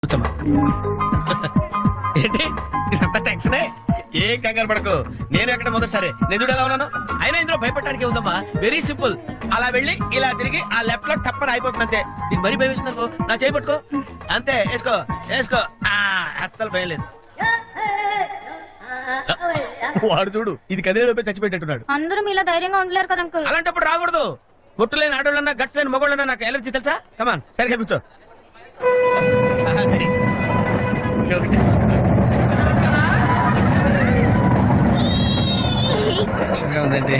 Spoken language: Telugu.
కూర్చోమ్మా. ఏంటి ఇదంతా టెన్షనే? ఏం కంగారు పడకు, నేను ఎక్కడ మొదటిసారి నిజుడు ఎలా ఉన్నాను. అయినా ఇందులో భయపడడానికి ఉందమ్మా, వెరీ సింపుల్. అలా వెళ్ళి ఇలా తిరిగి ఆ లెఫ్ట్ లో టప్పని అయిపోతుంది అంతే. నీకు మరీ భయం వేసిందనుకో నా చేయి పట్టుకో అంతే, వేసుకో వేసుకో. అస్సలు భయం లేదు. వాడు చూడు, ఇది కదే లోపే చచ్చిపెట్టేట్టున్నాడు. అందరూ మీలా ధైర్యంగా ఉండలేరు కదా అంకుల్. అలాంటప్పుడు రాకూడదు. గుట్టు లేని ఆడోళ్ళన్నా గట్స్ లేని మగోళ్ళన్నా నాకు ఎలర్జీ తెలుసా. కమాన్ సరిగ్గా కూర్చో. టెన్షన్గా ఉందండి.